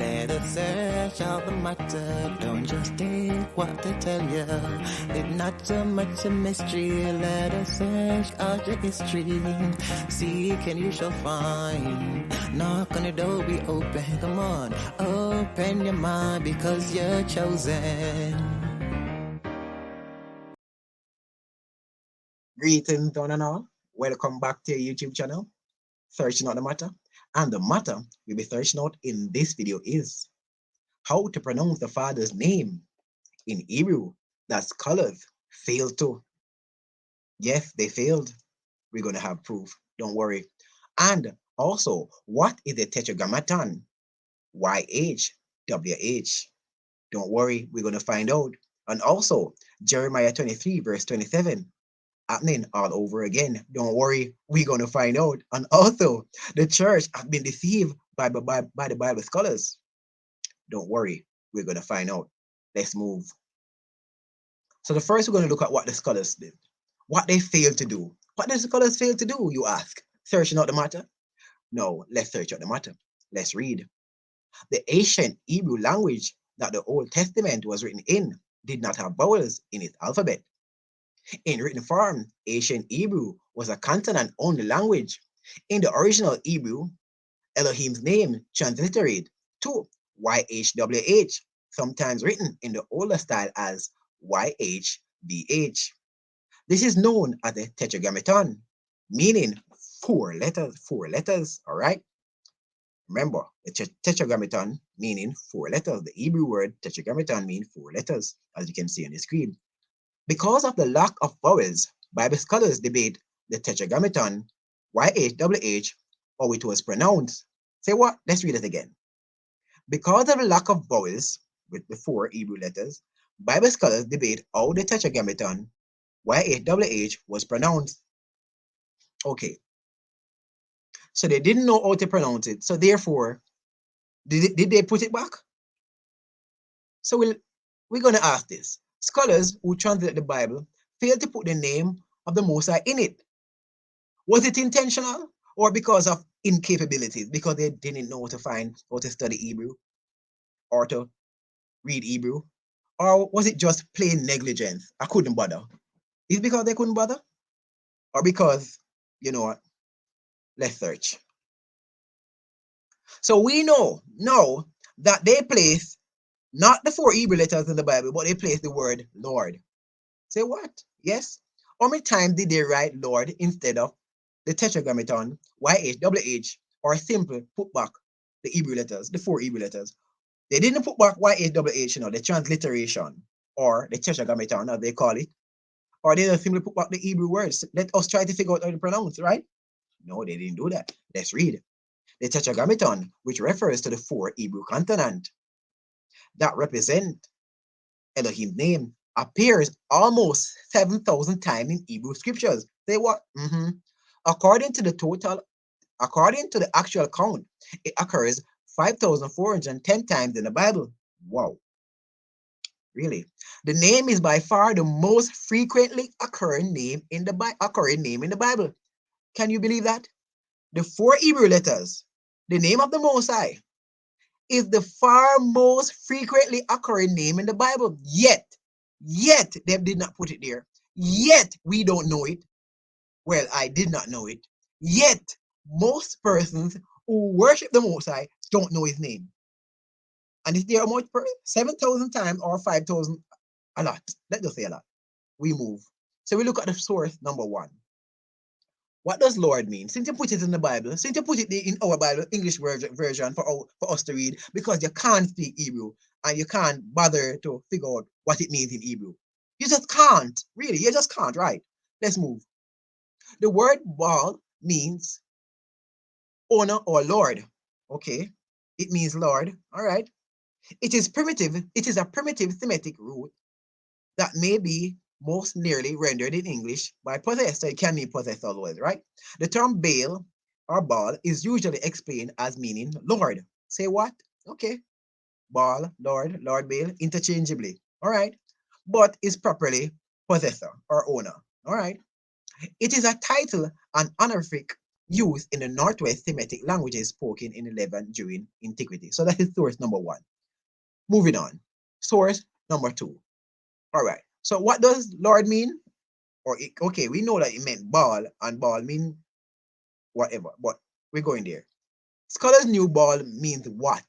Let us search out the matter. Don't just take what they tell you. It's not so much a mystery. Let us search out your history. Seek and you shall find. Knock on the door, be open. Come on, open your mind because you're chosen. Greetings, one and all. Welcome back to your YouTube channel, Searching Out the Matter. And the matter we'll be searching out in this video is how to pronounce the Father's name in Hebrew that scholars failed to. Yes, they failed. We're going to have proof. Don't worry. And also, what is the Tetragrammaton? YHWH. Don't worry, we're going to find out. And also, Jeremiah 23, verse 27. Happening all over again. Don't worry, we're going to find out. And also, the church has been deceived by the Bible scholars. Don't worry, we're going to find out. Let's move. So the first, we're going to look at what the scholars did, what they failed to do. What did the scholars fail to do, you ask? Searching out the matter? No, let's search out the matter. Let's read. The ancient Hebrew language that the Old Testament was written in did not have vowels in its alphabet. In written form, ancient Hebrew was a consonant-only language. In the original Hebrew, Elohim's name transliterated to YHWH, sometimes written in the older style as YHVH. This is known as the Tetragrammaton, meaning four letters, all right? Remember, the Tetragrammaton meaning four letters. The Hebrew word Tetragrammaton means four letters, as you can see on the screen. Because of the lack of vowels, Bible scholars debate the Tetragrammaton, YHWH, or it was pronounced. Say what? Let's read it again. Because of the lack of vowels with the four Hebrew letters, Bible scholars debate how the Tetragrammaton, YHWH, was pronounced. Okay, so they didn't know how to pronounce it. So therefore, did they put it back? So we're going to ask this. Scholars who translate the Bible failed to put the name of the Most High in it. Was it intentional or because of incapabilities? Because they didn't know how to study Hebrew or to read Hebrew? Or was it just plain negligence? I couldn't bother. Is it because they couldn't bother? Or because, you know what? Let's search. So we know now that they place not the four Hebrew letters in the Bible, but they place the word Lord. Say what? Yes? How many times did they write Lord instead of the Tetragrammaton, YHWH, or simple put back the Hebrew letters, the four Hebrew letters? They didn't put back YHWH, the transliteration, or the Tetragrammaton, as they call it. Or they just simply put back the Hebrew words. Let us try to figure out how to pronounce, right? No, they didn't do that. Let's read. The Tetragrammaton, which refers to the four Hebrew consonants that represent Elohim's name, appears almost 7,000 times in Hebrew scriptures. Say what? According to the actual count, it occurs 5,410 times in the Bible. Wow. Really? The name is by far the most frequently occurring name in the Bible. Can you believe that? The four Hebrew letters, the name of the Most High, is the far most frequently occurring name in the Bible. Yet they did not put it there. Yet we don't know it. Well, I did not know it. Yet most persons who worship the Most High don't know his name. And is there a much 7,000 times or 5,000? A lot. Let's just say a lot. We move. So we look at the source number one. What does Lord mean? Since you put it in the Bible, since you put it in our Bible, English version for us to read, because you can't speak Hebrew and you can't bother to figure out what it means in Hebrew. You just can't. Really, you just can't, right? Let's move. The word Baal means owner or Lord. Okay. It means Lord. All right. It is primitive. It is a primitive Semitic root that may be most nearly rendered in English by possess, so it can mean possess always, right? The term Baal or Baal is usually explained as meaning Lord. Say what? Okay. Baal, Lord, Lord Baal, interchangeably. All right. But is properly possessor or owner. All right. It is a title and honorific used in the Northwest Semitic languages spoken in Levant during antiquity. So that is source number one. Moving on. Source number two. All right. So what does Lord mean? Okay, we know that it meant Baal, and Baal mean whatever, but we're going there. Scholars knew Baal means what.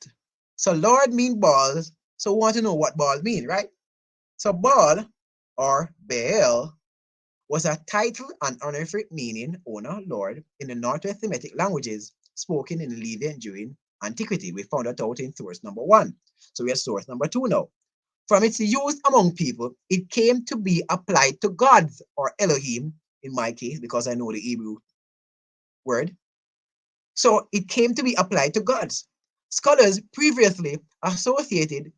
So Lord mean balls. So we want to know what Baal mean, right? So Baal or Baal was a title and honorific meaning owner, Lord, in the Northwest Semitic languages spoken in Levant during antiquity. We found that out in source number one. So we have source number two now. From its use among people, it came to be applied to gods or Elohim, in my case, because I know the Hebrew word. So it came to be applied to gods. Scholars previously associated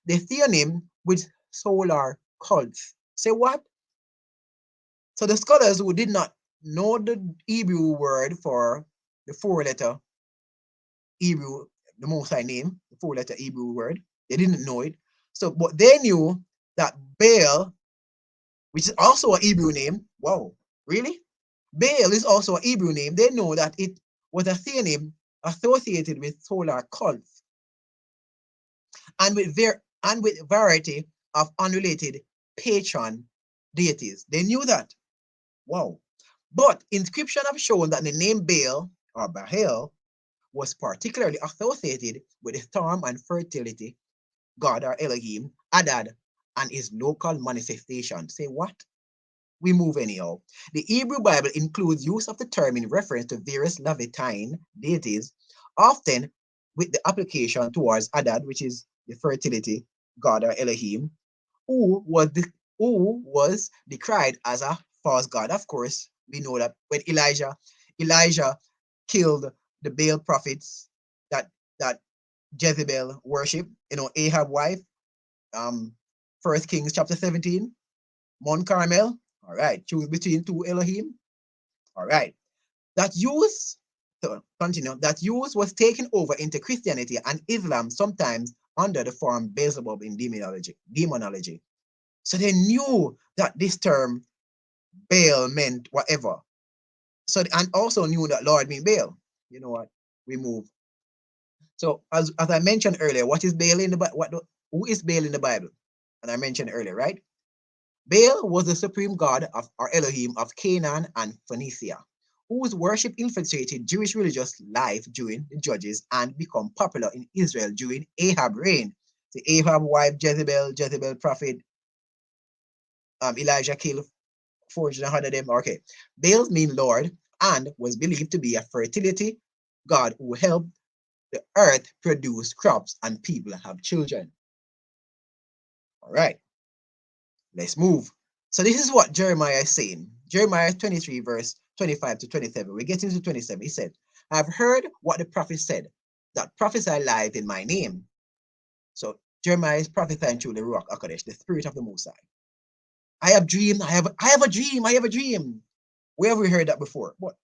the theonym with solar cults. Say what? So the scholars who did not know the Hebrew word for the four-letter Hebrew, the Most High name, the four-letter Hebrew word, they didn't know it. So, but they knew that Baal, which is also a Hebrew name, wow, really? Baal is also a Hebrew name. They know that it was a theonym associated with solar cults and with variety of unrelated patron deities. They knew that. Wow. But inscriptions have shown that the name Baal or Baal was particularly associated with the storm and fertility god or Elohim, Adad, and his local manifestation. Say what? We move anyhow. The Hebrew Bible includes use of the term in reference to various Levantine deities, often with the application towards Adad, which is the fertility god or Elohim, who was who was decried as a false god. Of course, we know that when Elijah killed the Baal prophets that that Jezebel worship, Ahab wife, um, First Kings chapter 17, Mount Carmel. All right, choose between two Elohim. All right, that use, so continue, that use was taken over into Christianity and Islam, sometimes under the form Beelzebub in demonology. So they knew that this term Baal meant whatever. So and also knew that Lord mean Baal. You know what? We move. So as I mentioned earlier, what is Baal in the Bible? Who is Baal in the Bible? And I mentioned earlier, right? Baal was the supreme god of or Elohim of Canaan and Phoenicia, whose worship infiltrated Jewish religious life during the Judges and become popular in Israel during Ahab's reign. The Ahab wife Jezebel prophet, Elijah killed 400 of them. Okay. Baal means Lord and was believed to be a fertility god who helped the earth produce crops and people have children. All right, let's move. So this is what Jeremiah is saying. Jeremiah 23, verse 25 to 27. We get into 27. He said, I've heard what the prophet said, that prophesy lies in my name. So Jeremiah is prophesying through the Ruach HaKodesh, the spirit of the Most High. I have dreamed, I have a dream, I have a dream. Where have we heard that before? But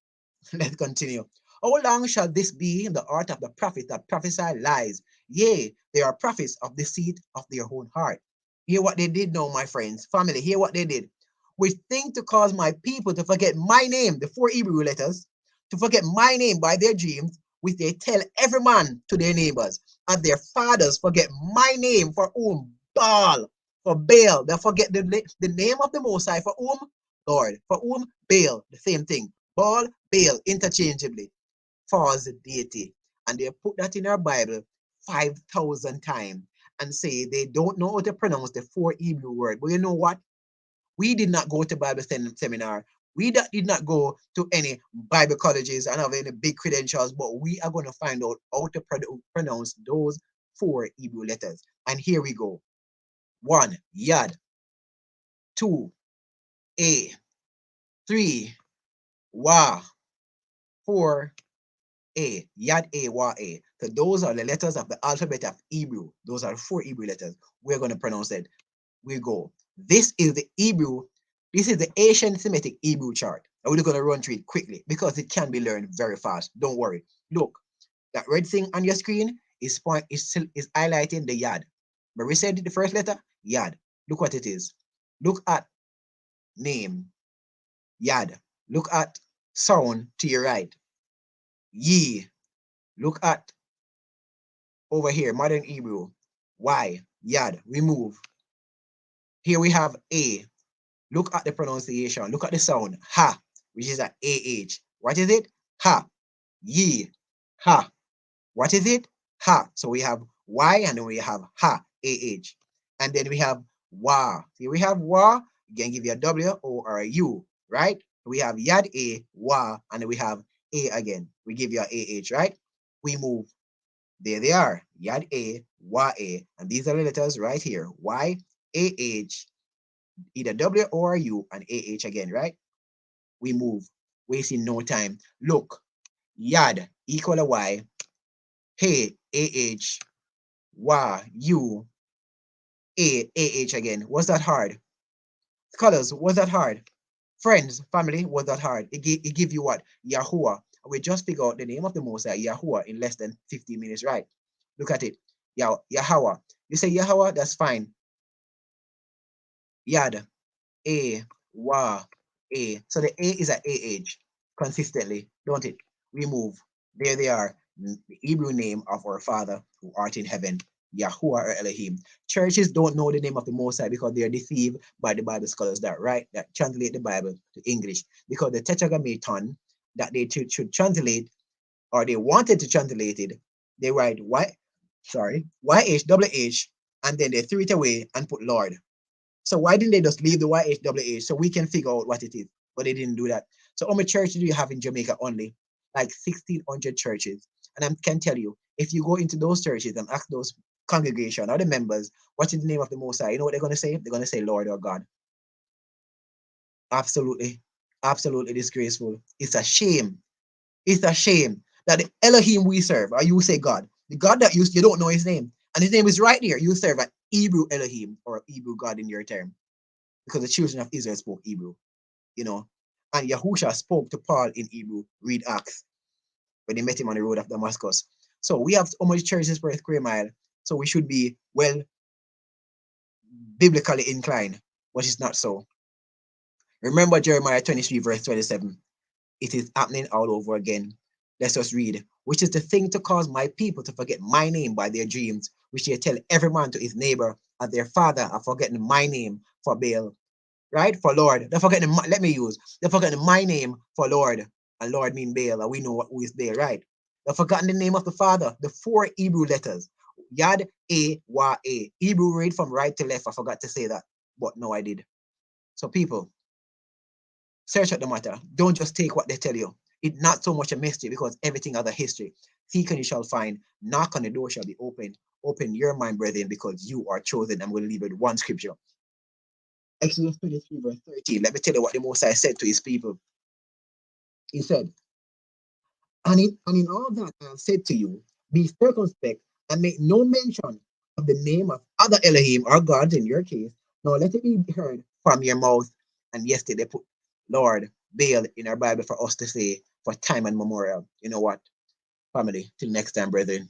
let's continue. How long shall this be in the heart of the prophet that prophesy lies? Yea, they are prophets of the deceit of their own heart. Hear what they did now, my friends. Family, hear what they did. Which think to cause my people to forget my name, the four Hebrew letters, to forget my name by their dreams, which they tell every man to their neighbors, as their fathers forget my name for whom? Baal, for Baal. They forget the name of the Most High for whom? Lord. For whom? Baal. The same thing. Baal, Baal, interchangeably. False deity. And they put that in our Bible 5,000 times and say they don't know how to pronounce the four Hebrew words. But you know what? We did not go to Bible seminar. We did not go to any Bible colleges and have any big credentials, but we are going to find out how to pronounce those four Hebrew letters. And here we go. 1, Yad. 2, A. 3, Wa. 4, A, Yad A, Wa A. So those are the letters of the alphabet of Hebrew. Those are four Hebrew letters. We're going to pronounce it. We go. This is the Hebrew. This is the ancient Semitic Hebrew chart. And we're going to run through it quickly because it can be learned very fast. Don't worry. Look, that red thing on your screen is highlighting the Yad. But we said the first letter, Yad. Look what it is. Look at name, Yad. Look at sound to your right. Ye. Look at over here, modern Hebrew. Y, yad, remove. Here we have A. Look at the pronunciation. Look at the sound. Ha, which is a AH. What is it? Ha. Ye. Ha. What is it? Ha. So we have Y and then we have ha, AH. And then we have wa. Here we have wa. You can give you a W or a U, right? We have yad A, wa, and then we have A again. We give you a AH, right? We move. There they are. Yad A, wa A. And these are the letters right here. Y, AH, either W or U, and AH again, right? We move. Wasting no time. Look. Yad equal to Y. Hey, AH, wa, U, AH again. Was that hard? Scholars, was that hard? Friends, family, was that hard? It give you what? Yahuwah. We just figure out the name of the Most High, Yahuwah, in less than 15 minutes, right? Look at it. Yahweh. You say Yahweh, that's fine. Yad, A, Wa, A. So the A is a AH consistently, don't it? We move. There they are. The Hebrew name of our Father who art in heaven, Yahuwah or Elohim. Churches don't know the name of the Most High because they are deceived by the Bible scholars that translate the Bible to English. Because the Tetragrammaton that they should translate, or they wanted to translate it, they write YHWH, and then they threw it away and put Lord. So why didn't they just leave the YHWH so we can figure out what it is? But they didn't do that. So how many churches do you have in Jamaica only? Like 1,600 churches. And I can tell you, if you go into those churches and ask those congregation or the members, what is the name of the Most High? You know what they're going to say? They're going to say Lord or God. Absolutely, absolutely disgraceful. It's a shame. It's a shame that the Elohim we serve, or you say God, the God that you don't know his name, and his name is right there. You serve an Hebrew Elohim or Hebrew God in your term, because the children of Israel spoke Hebrew, you know. And Yahusha spoke to Paul in Hebrew. Read Acts when they met him on the road of Damascus. So we have so much churches per square mile. So we should be well biblically inclined, but it's not so. Remember Jeremiah 23, verse 27. It is happening all over again. Let's just read. Which is the thing to cause my people to forget my name by their dreams, which they tell every man to his neighbor, and their father are forgetting my name for Baal, right? For Lord. They're forgetting, they're forgetting my name for Lord. And Lord mean Baal, and we know who is Baal, right? They've forgotten the name of the Father, the 4 Hebrew letters. Yad, A, Wa, A. Hebrew read from right to left. I forgot to say that, but no, I did. So people, search out the matter. Don't just take what they tell you. It's not so much a mystery because everything has a history. Seek and you shall find. Knock on the door shall be opened. Open your mind, brethren, because you are chosen. I'm going to leave it with one scripture. Exodus 23, verse 13. Let me tell you what the Most High said to his people. He said, and in all that I have said to you, be circumspect and make no mention of the name of other Elohim or gods in your case, nor let it be heard from your mouth. And yesterday they put Lord Baal in our Bible for us to say for time and memorial. You know what, family? Till next time, brethren.